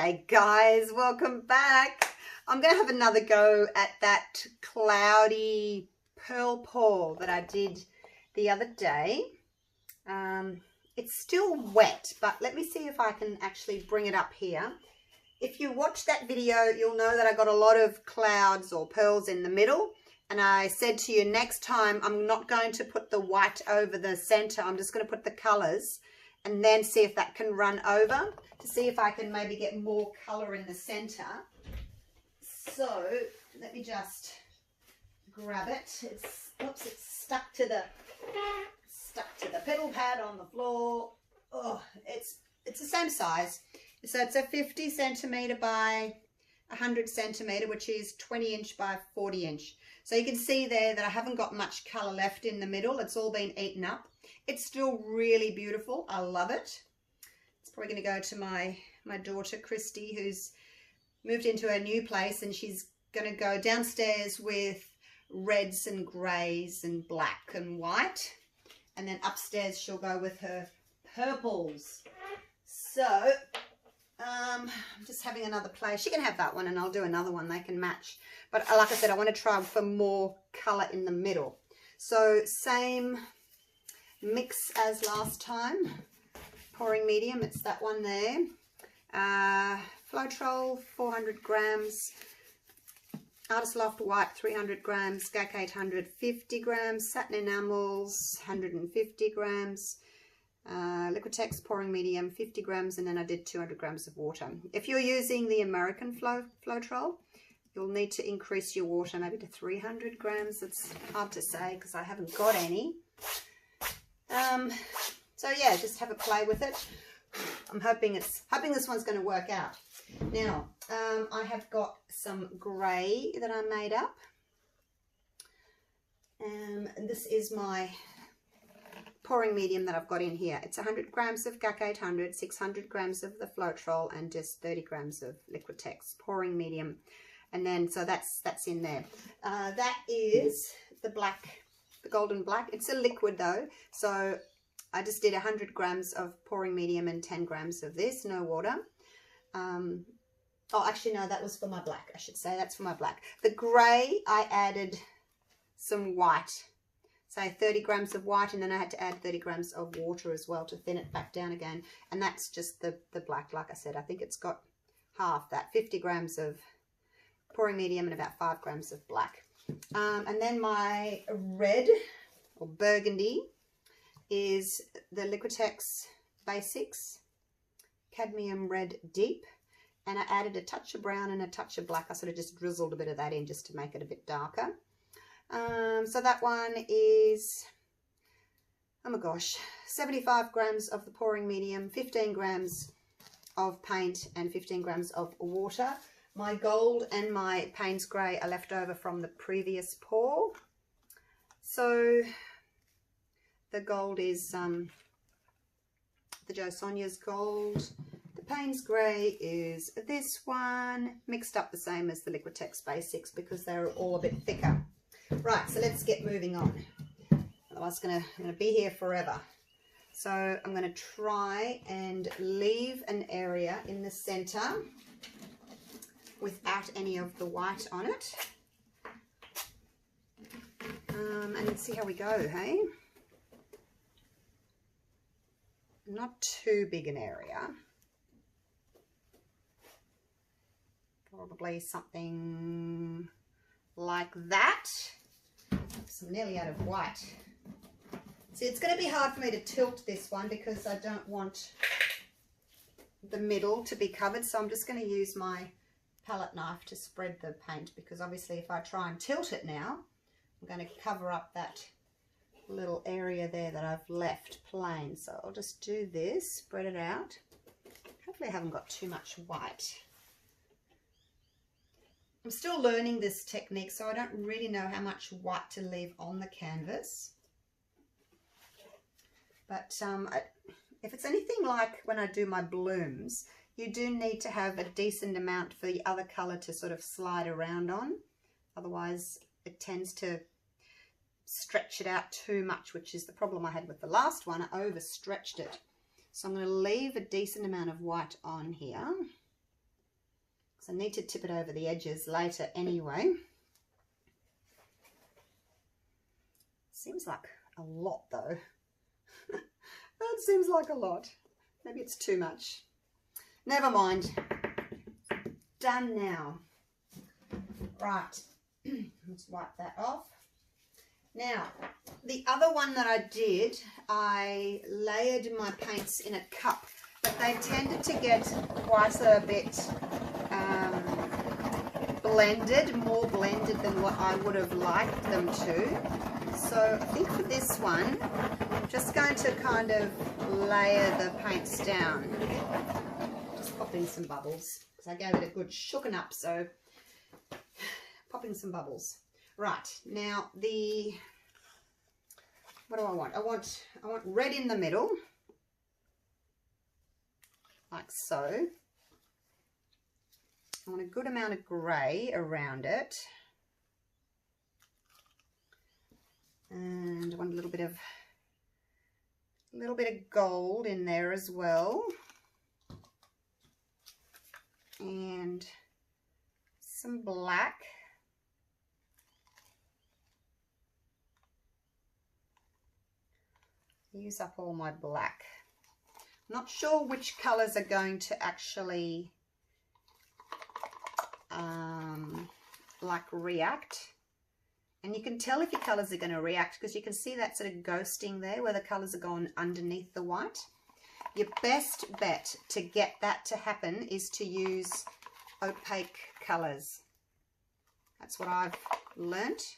G'day guys, welcome back. I'm going to have another go at that cloudy pearl pour that I did the other day. It's still wet, but let me see if I can actually bring it up here. If you watch that video, you'll know that I got a lot of clouds or pearls in the middle. And I said to you, next time I'm not going to put the white over the center. I'm just going to put the colors and then see if that can run over to see if I can maybe get more color in the center. So let me just grab it. Oops, it's stuck to the pedal pad on the floor. Oh, it's the same size. So it's a 50 centimeter by 100 centimeter, which is 20 inch by 40 inch. So you can see there that I haven't got much color left in the middle. It's all been eaten up. It's still really beautiful. I love it. It's probably going to go to my daughter Christy, who's moved into a new place, and she's going to go downstairs with reds and greys and black and white, and then upstairs she'll go with her purples. So I'm just having another play. She can have that one and I'll do another one. They can match. But like I said, I want to try for more colour in the middle. So same mix as last time. Pouring medium, it's that one there. Floetrol, 400 grams. Artist Loft White, 300 grams. GAC 800, 50 grams. Satin Enamels, 150 grams. Liquitex pouring medium, 50 grams, and then I did 200 grams of water. If you're using the American Floetrol, you'll need to increase your water maybe to 300 grams. It's hard to say because I haven't got any. So yeah, just have a play with it. I'm hoping this one's going to work out. Now, I have got some grey that I made up. And this is my pouring medium that I've got in here. It's 100 grams of GAC 800, 600 grams of the Floetrol, and just 30 grams of Liquitex pouring medium. And then, so that's in there. That is the black, the golden black. It's a liquid though. So I just did 100 grams of pouring medium and 10 grams of this, no water. Oh, actually, no, that was for my black. I should say that's for my black. The grey, I added some white. Say 30 grams of white, and then I had to add 30 grams of water as well to thin it back down again. And that's just the black, like I said. I think it's got half that, 50 grams of pouring medium and about 5 grams of black. And then my red, or burgundy, is the Liquitex Basics Cadmium Red Deep. And I added a touch of brown and a touch of black. I sort of just drizzled a bit of that in just to make it a bit darker. So that one is, oh my gosh, 75 grams of the pouring medium, 15 grams of paint, and 15 grams of water. My gold and my Payne's Grey are left over from the previous pour. So the gold is the Jo Sonia's gold. The Payne's Grey is this one, mixed up the same as the Liquitex Basics because they're all a bit thicker. Right, so let's get moving on. Otherwise I'm gonna be here forever. So I'm gonna try and leave an area in the center without any of the white on it. And let's see how we go, hey? Not too big an area. Probably something like that. So I'm nearly out of white. See, it's going to be hard for me to tilt this one because I don't want the middle to be covered. So I'm just going to use my palette knife to spread the paint, because obviously if I try and tilt it now, I'm going to cover up that little area there that I've left plain. So I'll just do this, spread it out. Hopefully I haven't got too much white. I'm still learning this technique, so I don't really know how much white to leave on the canvas. But if it's anything like when I do my blooms, you do need to have a decent amount for the other colour to sort of slide around on. Otherwise, it tends to stretch it out too much, which is the problem I had with the last one. I overstretched it. So I'm going to leave a decent amount of white on here. So I need to tip it over the edges later anyway. Seems like a lot though. That seems like a lot. Maybe it's too much. Never mind. Done now. Right. Let's wipe that off. Now, the other one that I did, I layered my paints in a cup, but they tended to get quite a bit blended, more blended than what I would have liked them to. So I think for this one, I'm just going to kind of layer the paints down. Just pop in some bubbles, because I gave it a good shooken up, so pop in some bubbles. Right, now what do I want? I want red in the middle, like so. I want a good amount of grey around it. And I want a little bit of gold in there as well. And some black. Use up all my black. Not sure which colours are going to actually like react. And you can tell if your colours are going to react because you can see that sort of ghosting there where the colours are going underneath the white. Your best bet to get that to happen is to use opaque colours. That's what I've learnt.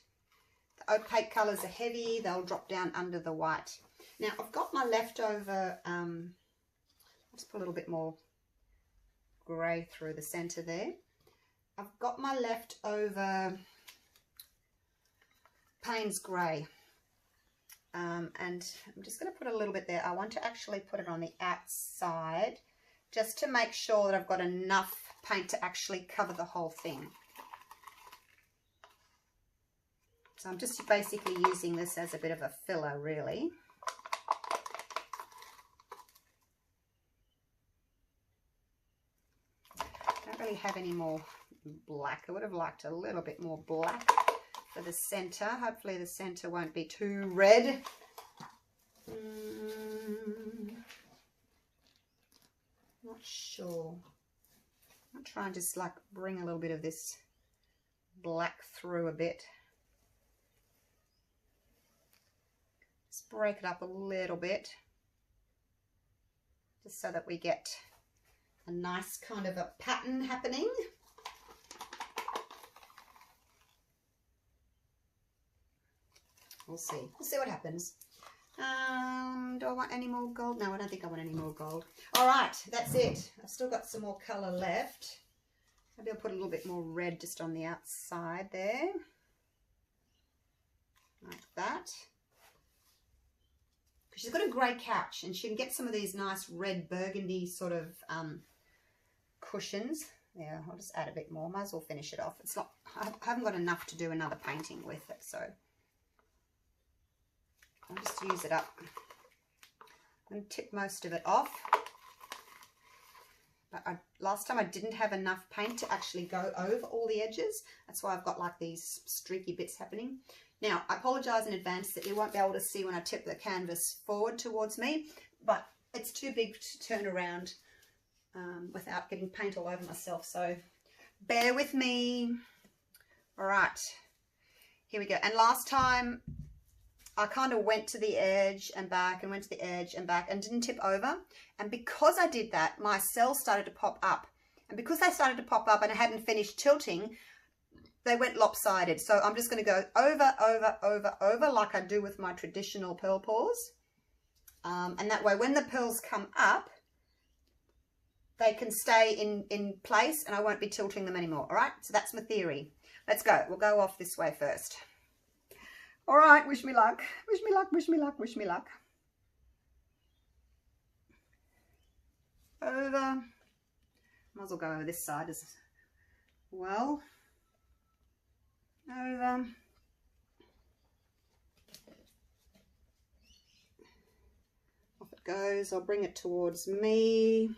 The opaque colours are heavy, they'll drop down under the white. Now I've got my leftover, let's put a little bit more grey through the centre there. I've got my leftover Payne's Grey, and I'm just going to put a little bit there. I want to actually put it on the outside just to make sure that I've got enough paint to actually cover the whole thing. So I'm just basically using this as a bit of a filler, really. I don't really have any more black. I would have liked a little bit more black for the centre. Hopefully the centre won't be too red. Not sure. I'll try and just like bring a little bit of this black through a bit. Just break it up a little bit, just so that we get a nice kind of a pattern happening. We'll see what happens. Do I want any more gold? No, I don't think I want any more gold. All right, that's it. I've still got some more colour left. Maybe I'll put a little bit more red just on the outside there, like that. She's got a grey couch and she can get some of these nice red burgundy sort of cushions. Yeah, I'll just add a bit more. Might as well finish it off. It's not, I haven't got enough to do another painting with it, so I'll just use it up. I'm going to tip most of it off. But last time I didn't have enough paint to actually go over all the edges. That's why I've got like these streaky bits happening. Now, I apologise in advance that you won't be able to see when I tip the canvas forward towards me, but it's too big to turn around without getting paint all over myself, so bear with me. All right, here we go. And last time I kind of went to the edge and back and went to the edge and back and didn't tip over. And because I did that, my cells started to pop up. And because they started to pop up and I hadn't finished tilting, they went lopsided. So I'm just going to go over, over, over, over like I do with my traditional pearl pours. And that way when the pearls come up, they can stay in place and I won't be tilting them anymore. All right, so that's my theory. Let's go. We'll go off this way first. All right, wish me luck. Wish me luck, wish me luck, wish me luck. Over. Might as well go over this side as well. Over. Off it goes. I'll bring it towards me.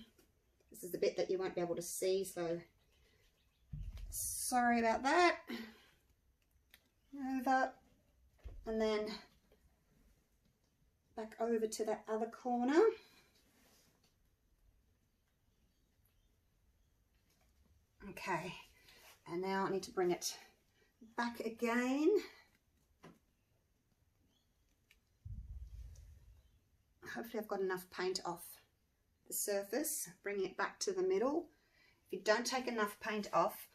This is the bit that you won't be able to see, so Sorry about that. Over, and then back over to that other corner. Okay, and now I need to bring it back again. Hopefully I've got enough paint off the surface, bringing it back to the middle. If you don't take enough paint off,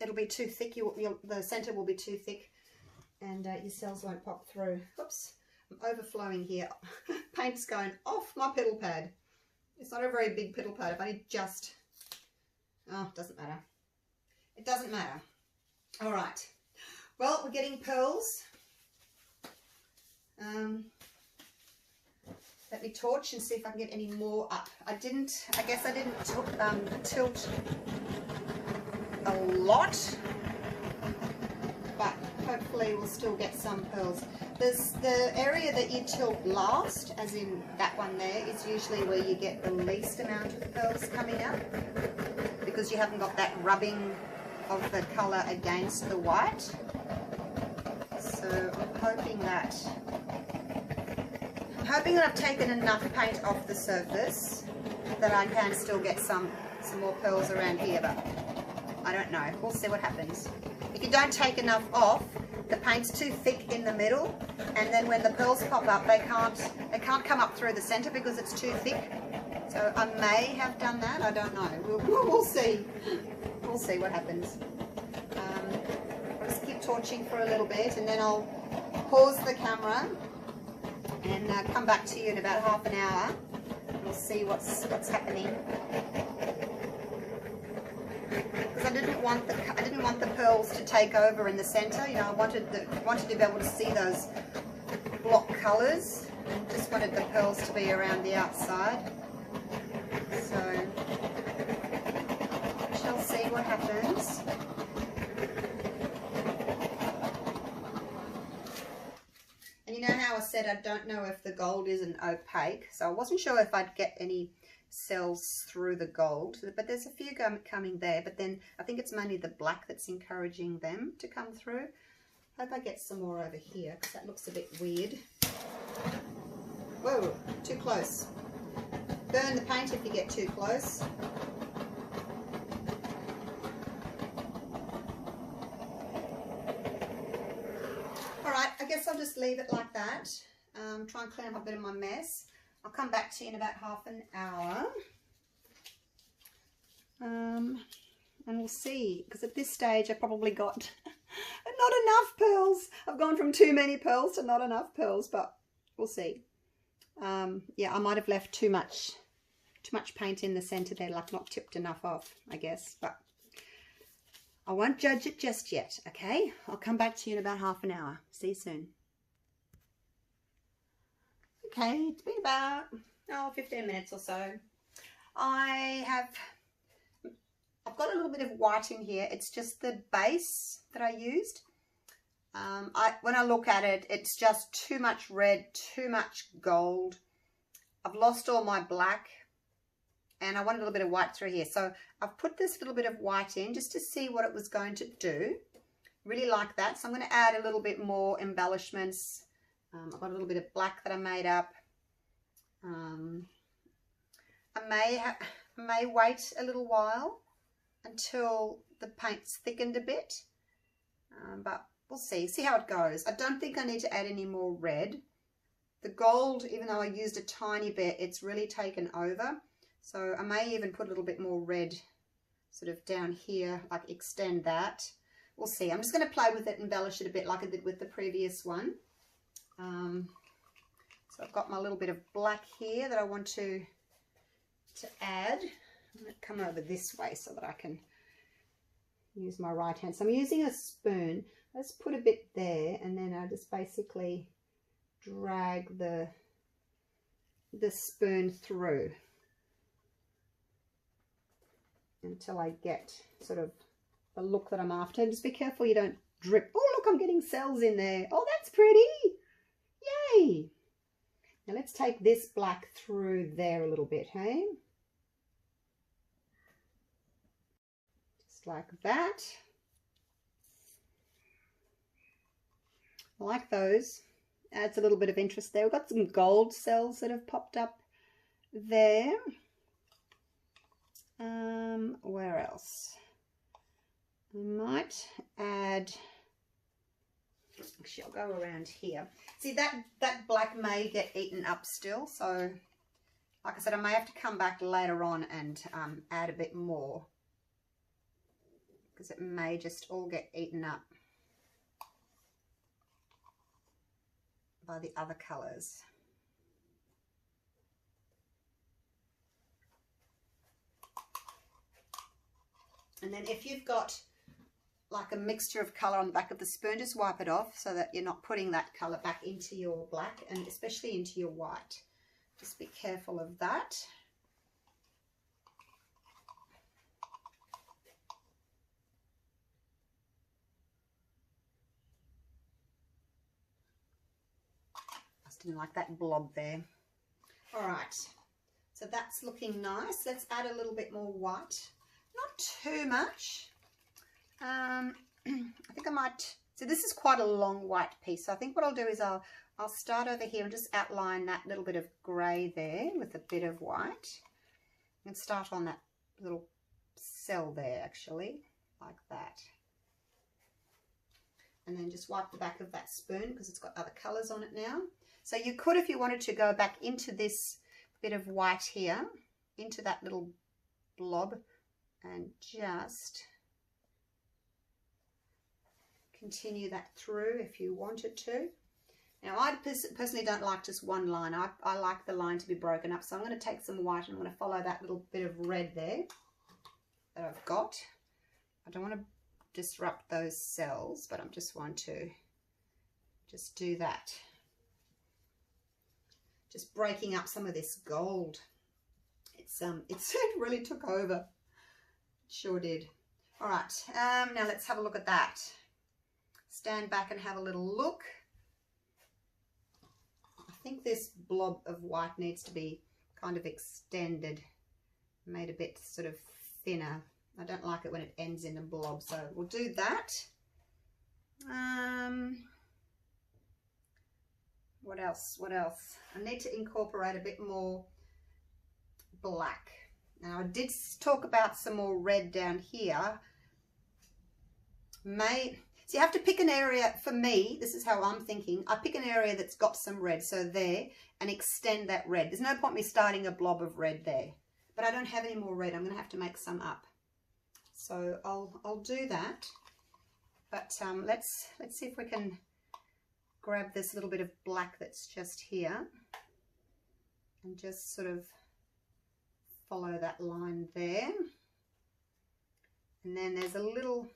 it'll be too thick. The center will be too thick, and your cells won't pop through. Oops, I'm overflowing here. Paint's going off my piddle pad. It's not a very big piddle pad. If I need just, oh, it doesn't matter. It doesn't matter. All right. Well, we're getting pearls. Let me torch and see if I can get any more up. I guess I didn't tilt a lot, but hopefully we'll still get some pearls. The area that you tilt last, as in that one there, is usually where you get the least amount of pearls coming up, because you haven't got that rubbing of the colour against the white. So I'm hoping that I've taken enough paint off the surface that I can still get some more pearls around here, but I don't know. We'll see what happens. If you don't take enough off, the paint's too thick in the middle, and then when the pearls pop up, they can't come up through the center because it's too thick. So I may have done that. I don't know. We'll see. We'll see what happens. I'll just keep torching for a little bit, and then I'll pause the camera and come back to you in about half an hour. We'll see what's happening. Because I didn't want the pearls to take over in the center. You know, I wanted to be able to see those block colors, and just wanted the pearls to be around the outside. So we shall see what happens. And you know how I said I don't know if the gold isn't opaque, so I wasn't sure if I'd get any cells through the gold, but there's a few coming there, but then I think it's mainly the black that's encouraging them to come through. Hope I get some more over here, because that looks a bit weird. Whoa, too close. Burn the paint if you get too close. Alright, I guess I'll just leave it like that. Try and clean up a bit of my mess. I'll come back to you in about half an hour. And we'll see, because at this stage I probably got not enough pearls. I've gone from too many pearls to not enough pearls, but we'll see. Yeah, I might have left too much paint in the center there, like not tipped enough off, I guess, but I won't judge it just yet, okay? I'll come back to you in about half an hour. See you soon. Okay, it's been about 15 minutes or so. I've got a little bit of white in here. It's just the base that I used. When I look at it, it's just too much red, too much gold. I've lost all my black, and I want a little bit of white through here. So I've put this little bit of white in just to see what it was going to do. Really like that. So I'm going to add a little bit more embellishments. I've got a little bit of black that I made up. I may wait a little while until the paint's thickened a bit, but we'll see how it goes. I don't think I need to add any more red. The gold, even though I used a tiny bit, it's really taken over. So I may even put a little bit more red sort of down here, like extend that. We'll see. I'm just going to play with it, embellish it a bit like I did with the previous one. So I've got my little bit of black here that I want to add. I'm going to come over this way so that I can use my right hand. So I'm using a spoon. Let's put a bit there, and then I just basically drag the spoon through until I get sort of the look that I'm after. And just be careful you don't drip. Oh, look, I'm getting cells in there. Oh, that's pretty. Yay. Now let's take this black through there a little bit, hey? just like that. I like those. Adds a little bit of interest there. We've got some gold cells that have popped up there. Where else? I might add, actually I'll go around here. See, that black may get eaten up still, so like I said, I may have to come back later on and add a bit more, because it may just all get eaten up by the other colours. And then if you've got like a mixture of colour on the back of the spoon, just wipe it off so that you're not putting that colour back into your black and especially into your white. Just be careful of that. I just didn't like that blob there. All right, so that's looking nice. Let's add a little bit more white. Not too much. I think I might, so this is quite a long white piece. So I think what I'll do is I'll start over here and just outline that little bit of grey there with a bit of white. And start on that little cell there actually, like that. And then just wipe the back of that spoon because it's got other colours on it now. So you could, if you wanted to, go back into this bit of white here, into that little blob, and just continue that through if you wanted to. Now I personally don't like just one line. I like the line to be broken up, so I'm going to take some white and I'm going to follow that little bit of red there that I've got. I don't want to disrupt those cells, but I just want to just do that. Just breaking up some of this gold. It really took over. Sure did. All right, now let's have a look at that. Stand back and have a little look. I think this blob of white needs to be kind of extended, made a bit sort of thinner. I don't like it when it ends in a blob, so we'll do that. What else? What else? I need to incorporate a bit more black. Now I did talk about some more red down here. So you have to pick an area. For me, this is how I'm thinking. I pick an area that's got some red, so there, and extend that red. There's no point me starting a blob of red there, but I don't have any more red. I'm going to have to make some up. So I'll do that. But let's see if we can grab this little bit of black that's just here and just sort of follow that line there. And then there's a little,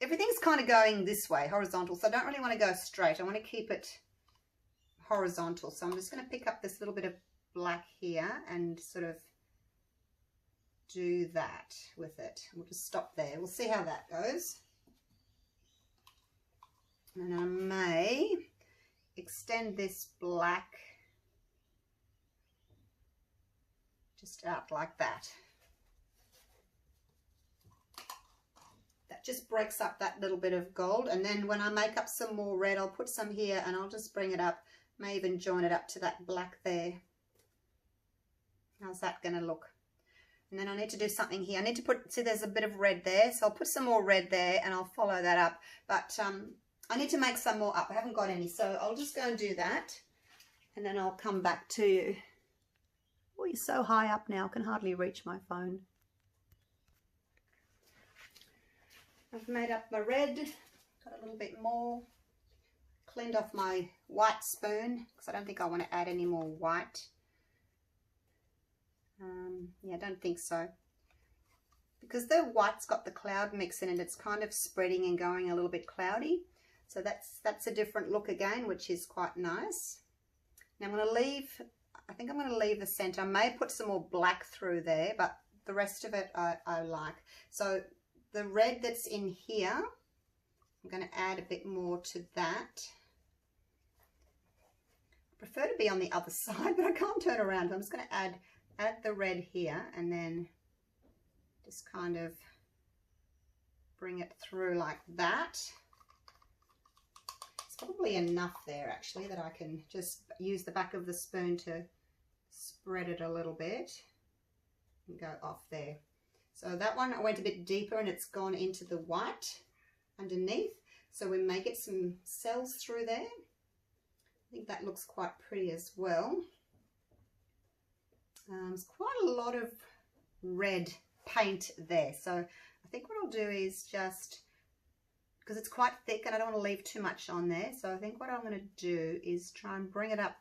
everything's kind of going this way, horizontal, so I don't really want to go straight. I want to keep it horizontal. So I'm just going to pick up this little bit of black here and sort of do that with it. We'll just stop there. We'll see how that goes. And I may extend this black just out like that. That just breaks up that little bit of gold, and then when I make up some more red, I'll put some here and I'll just bring it up, may even join it up to that black there. How's that going to look? And then I need to do something here. I need to put, see there's a bit of red there, so I'll put some more red there and I'll follow that up. But I need to make some more up. I haven't got any, so I'll just go and do that and then I'll come back to you. Oh, you're so high up now, I can hardly reach my phone. I've made up my red, got a little bit more, cleaned off my white spoon because I don't think I want to add any more white. Yeah, I don't think so. Because the white's got the cloud mix in it, it's kind of spreading and going a little bit cloudy. So that's a different look again, which is quite nice. Now I'm going to leave, I think I'm going to leave the center. I may put some more black through there, but the rest of it I like. So the red that's in here, I'm going to add a bit more to that. I prefer to be on the other side, but I can't turn around. I'm just going to add the red here and then just kind of bring it through like that. It's probably enough there actually that I can just use the back of the spoon to spread it a little bit and go off there. So that one I went a bit deeper and it's gone into the white underneath. So we may get some cells through there. I think that looks quite pretty as well. There's quite a lot of red paint there. So I think what I'll do is just, because it's quite thick and I don't want to leave too much on there. So I think what I'm going to do is try and bring it up.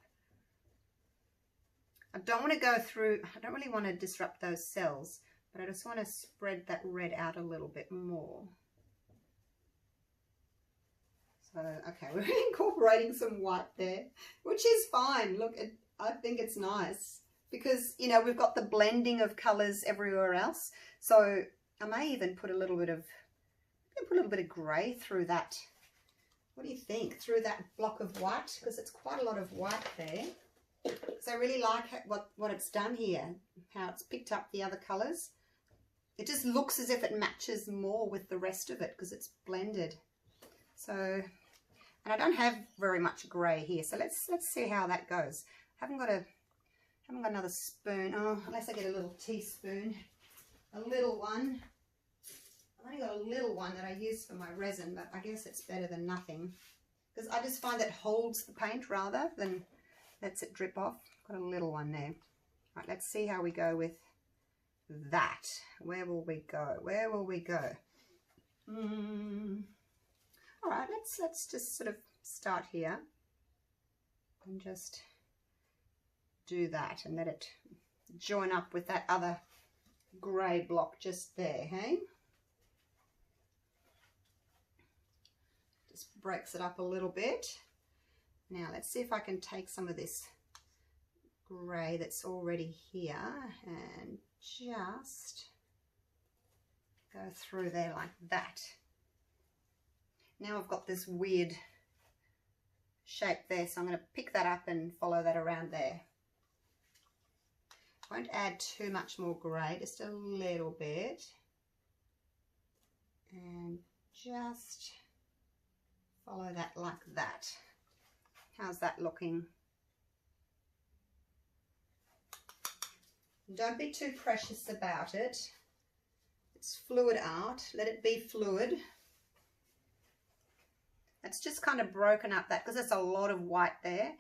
I don't want to go through, I don't really want to disrupt those cells, but I just want to spread that red out a little bit more. So, okay, we're incorporating some white there, which is fine. Look, I think it's nice because, you know, we've got the blending of colours everywhere else. So I may even put a little bit of, grey through that. What do you think? Through that block of white, because it's quite a lot of white there. So I really like what it's done here, how it's picked up the other colours. It just looks as if it matches more with the rest of it because it's blended. So, and I don't have very much grey here, so let's see how that goes. I haven't got another spoon. Oh, unless I get a little teaspoon, a little one. I've only got a little one that I use for my resin, but I guess it's better than nothing because I just find that holds the paint rather than lets it drip off. Got a little one there. Right, let's see how we go with that. Where will we go? Where will we go? All right, let's just sort of start here and just do that and let it join up with that other grey block just there, hey? Just breaks it up a little bit. Now let's see if I can take some of this grey that's already here and just go through there like that. Now I've got this weird shape there, so I'm going to pick that up and follow that around there. Won't add too much more grey, just a little bit. And just follow that like that. How's that looking? Don't be too precious about it. It's fluid art, let it be fluid. It's just kind of broken up that because there's a lot of white there.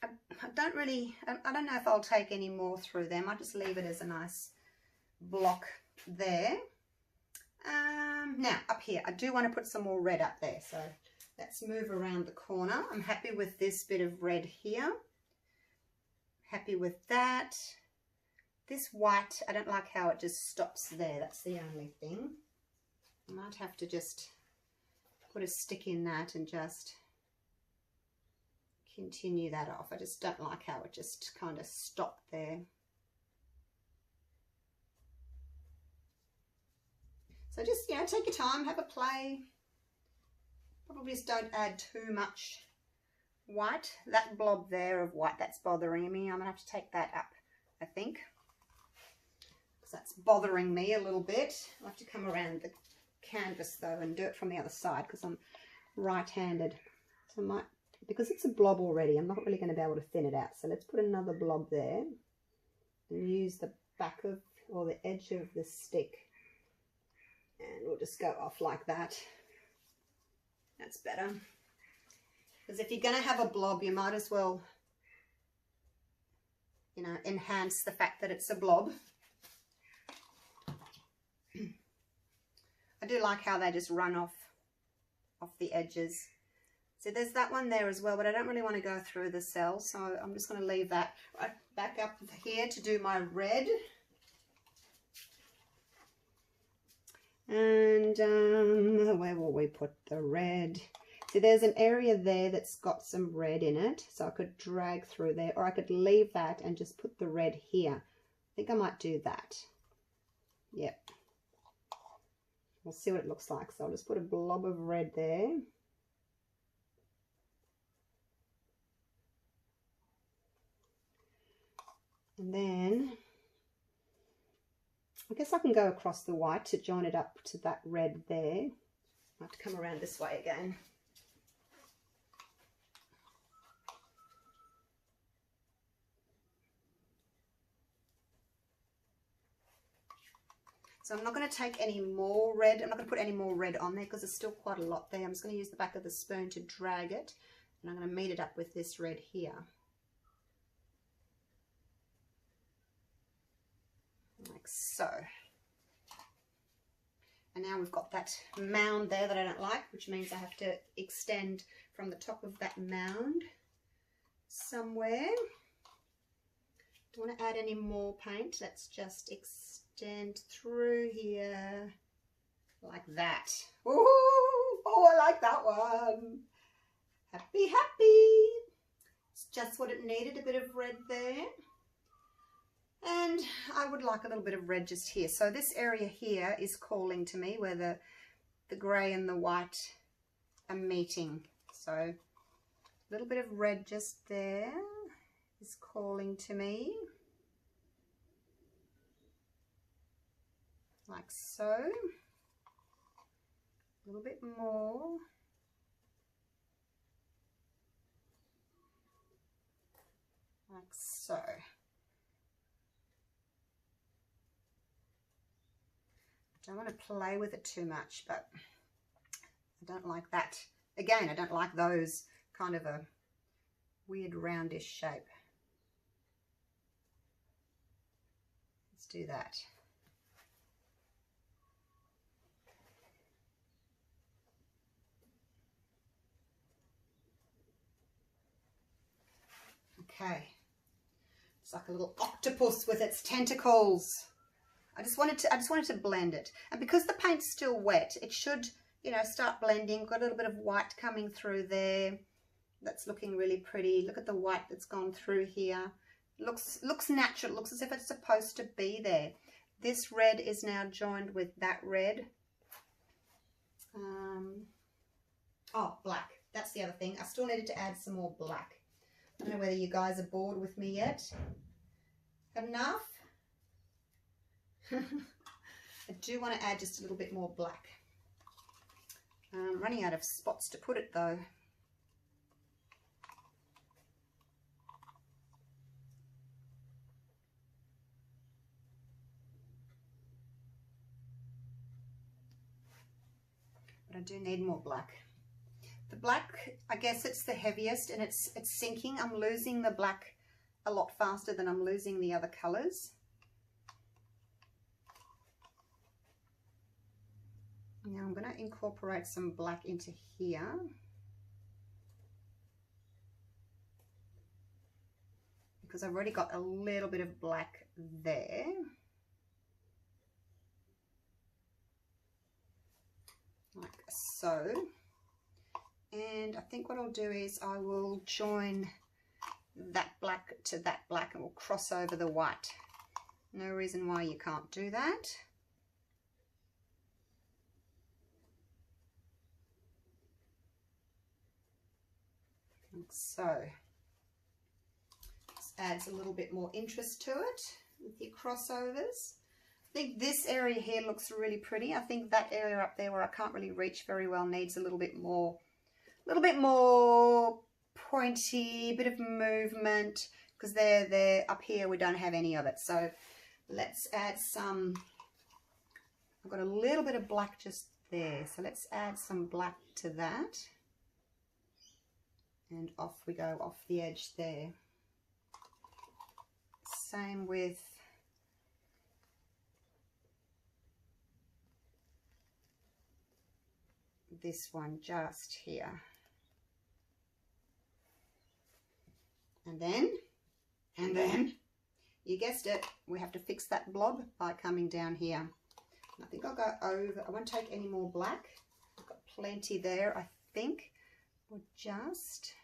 I don't know if I'll take any more through them. I'll just leave it as a nice block there. Now up here, I do want to put some more red up there. So let's move around the corner. I'm happy with this bit of red here. Happy with that. This white, I don't like how it just stops there. That's the only thing. I might have to just put a stick in that and just continue that off. I just don't like how it just kind of stopped there. So just, you know, take your time, have a play. Probably just don't add too much white. That blob there of white, that's bothering me. I'm gonna have to take that up, I think, because that's bothering me a little bit. I'll have to come around the canvas though and do it from the other side because I'm right-handed. So I might, because it's a blob already, I'm not really going to be able to thin it out. So let's put another blob there and use the back of, or the edge of the stick, and we'll just go off like that. That's better, because if you're going to have a blob, you might as well, you know, enhance the fact that it's a blob. I do like how they just run off the edges. So there's that one there as well, but I don't really want to go through the cell, so I'm just going to leave that right back up here to do my red. And where will we put the red? See, there's an area there that's got some red in it, so I could drag through there, or I could leave that and just put the red here. I think I might do that. Yep. We'll see what it looks like. So I'll just put a blob of red there. And then I guess I can go across the white to join it up to that red there. I have to come around this way again. So I'm not going to take any more red. I'm not going to put any more red on there because there's still quite a lot there. I'm just going to use the back of the spoon to drag it. And I'm going to meet it up with this red here. Like so. And now we've got that mound there that I don't like, which means I have to extend from the top of that mound somewhere. Don't want to add any more paint. Let's just extend through here like that. Ooh, oh, I like that one. Happy, happy. It's just what it needed, a bit of red there. And I would like a little bit of red just here. So this area here is calling to me where the grey and the white are meeting. So a little bit of red just there is calling to me. Like so. A little bit more. Like so. Don't want to play with it too much, but I don't like that. Again, I don't like those kind of a weird roundish shape. Let's do that. Okay. It's like a little octopus with its tentacles. I just wanted to blend it, and because the paint's still wet, it should, you know, start blending. Got a little bit of white coming through there. That's looking really pretty. Look at the white that's gone through here. Looks natural. It looks as if it's supposed to be there. This red is now joined with that red. Oh, black. That's the other thing. I still needed to add some more black. I don't know whether you guys are bored with me yet. Had enough? I do want to add just a little bit more black. I'm running out of spots to put it though. But I do need more black. The black, I guess it's the heaviest and it's sinking. I'm losing the black a lot faster than I'm losing the other colours. Now I'm going to incorporate some black into here. Because I've already got a little bit of black there. Like so. And I think what I'll do is I will join that black to that black and we'll cross over the white. No reason why you can't do that. Like so. This adds a little bit more interest to it with your crossovers. I think this area here looks really pretty. I think that area up there where I can't really reach very well needs a little bit more pointy, bit of movement, because there up here we don't have any of it. So let's add some. I've got a little bit of black just there, so let's add some black to that. And off we go, off the edge there. Same with this one just here. And then, you guessed it, we have to fix that blob by coming down here. And I think I'll go over, I won't take any more black. I've got plenty there, I think. We'll just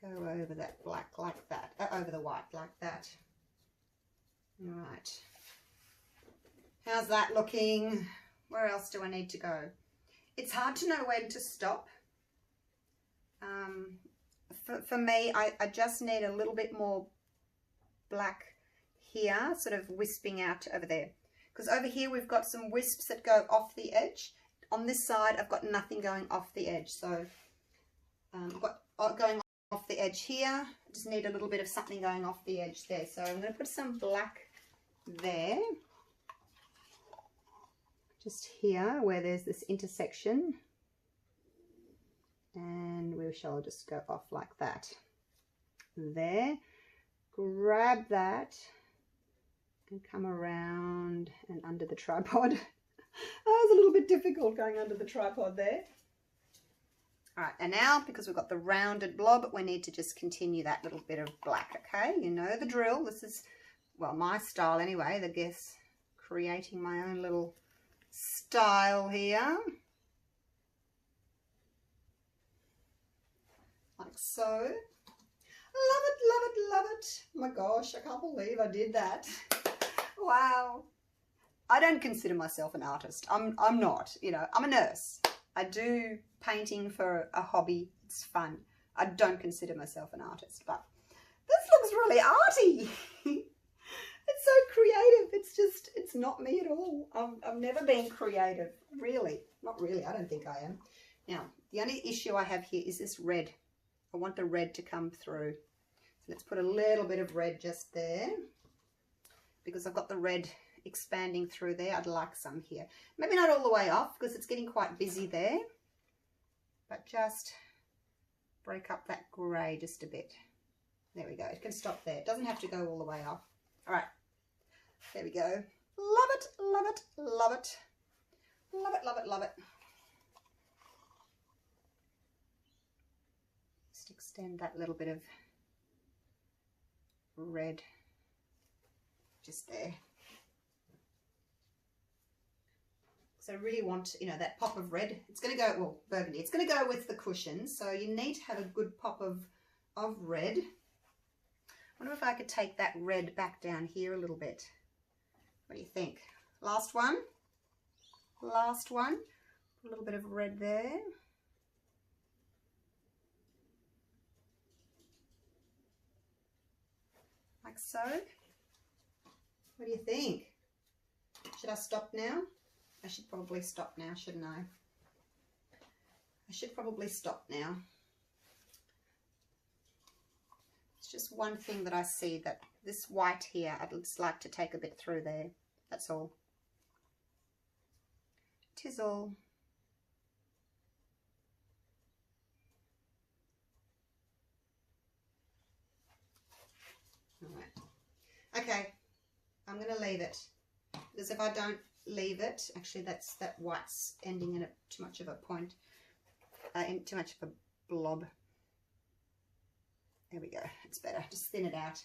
go over that black like that, over the white like that. All right. How's that looking? Where else do I need to go? It's hard to know when to stop. For me, I just need a little bit more black here, sort of wisping out over there. Because over here we've got some wisps that go off the edge. On this side I've got nothing going off the edge. So I've got going off the edge here. I just need a little bit of something going off the edge there. So I'm going to put some black there. Just here where there's this intersection. And we shall just go off like that. There. Grab that and come around and under the tripod. Oh, it's a little bit difficult going under the tripod there. All right, and now because we've got the rounded blob, we need to just continue that little bit of black, okay? You know the drill. This is, well, my style anyway, I guess, creating my own little style here. Like so. Love it, love it, love it. Oh my gosh, I can't believe I did that. Wow. I don't consider myself an artist. I'm not, you know, I'm a nurse. I do painting for a hobby. It's fun. I don't consider myself an artist, but this looks really arty. It's so creative. It's just, it's not me at all. I've never been creative, really. Not really, I don't think I am. Now, the only issue I have here is this red. I want the red to come through. So let's put a little bit of red just there. Because I've got the red expanding through there. I'd like some here. Maybe not all the way off because it's getting quite busy there. But just break up that grey just a bit. There we go. It can stop there. It doesn't have to go all the way off. All right. There we go. Love it, love it, love it. Love it, love it, love it. Just extend that little bit of red just there. So I really want, you know, that pop of red. It's going to go, well, burgundy. It's going to go with the cushions. So you need to have a good pop of red. I wonder if I could take that red back down here a little bit. What do you think? Last one. Last one. A little bit of red there. Like so. What do you think? Should I stop now? I should probably stop now, shouldn't I? I should probably stop now. It's just one thing that I see, that this white here, I'd just like to take a bit through there. That's all. 'Tis all. All right. Okay, I'm going to leave it. Because if I don't leave it, actually that white's ending in too much of a point, too much of a blob. There we go, it's better, just thin it out.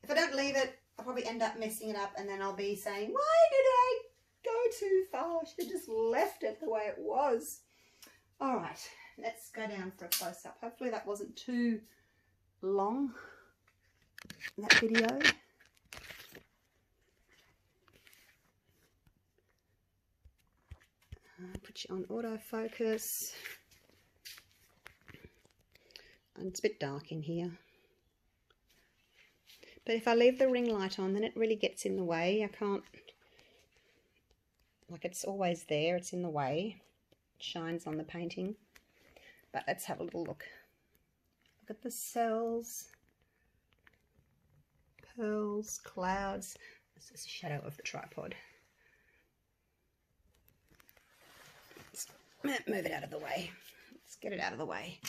If I don't leave it, I'll probably end up messing it up and then I'll be saying, why did I go too far? I should have just left it the way it was. All right, let's go down for a close-up. Hopefully that wasn't too long, that video. Put you on autofocus. And it's a bit dark in here. But if I leave the ring light on, then it really gets in the way. I can't, like, it's always there. It's in the way. It shines on the painting. But let's have a little look. Look at the cells. Pearls, clouds. This is a shadow of the tripod. Let's move it out of the way. Let's get it out of the way.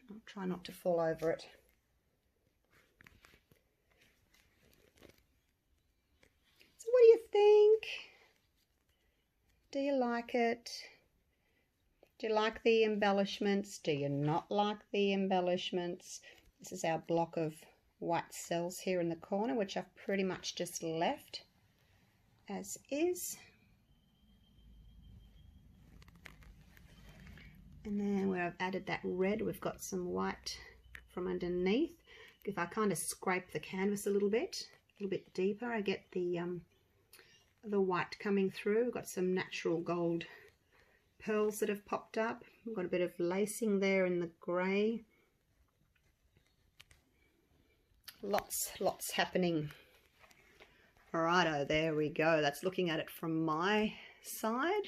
I'll try not to fall over it. So what do you think? Do you like it? Do you like the embellishments? Do you not like the embellishments? This is our block of white cells here in the corner, which I've pretty much just left as is. And then where I've added that red, we've got some white from underneath. If I kind of scrape the canvas a little bit deeper, I get the white coming through. We've got some natural gold pearls that have popped up. We've got a bit of lacing there in the grey. Lots happening. Righto, there we go. That's looking at it from my side.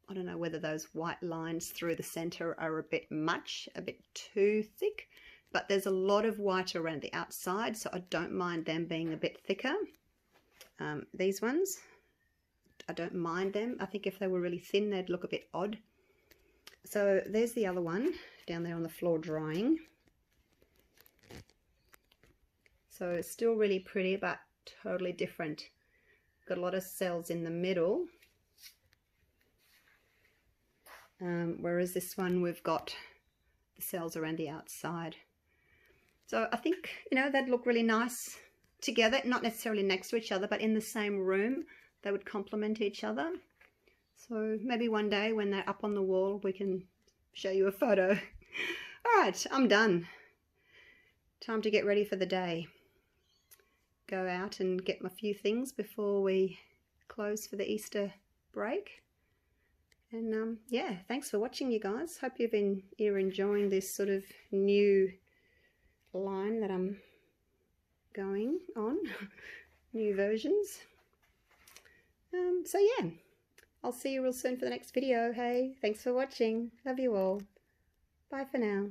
I don't know whether those white lines through the center are a bit much, a bit too thick, but there's a lot of white around the outside, so I don't mind them being a bit thicker. These ones, I don't mind them. I think if they were really thin, they'd look a bit odd. So there's the other one down there on the floor drying. So it's still really pretty, but totally different. Got a lot of cells in the middle. Whereas this one, we've got the cells around the outside. So I think, you know, they'd look really nice together, not necessarily next to each other, but in the same room, they would complement each other. So maybe one day when they're up on the wall, we can show you a photo. All right, I'm done. Time to get ready for the day. Go out and get my few things before we close for the Easter break. And yeah, thanks for watching, you guys. Hope you're enjoying this sort of new line that I'm going on, new versions. So yeah, I'll see you real soon for the next video. Hey, thanks for watching. Love you all. Bye for now.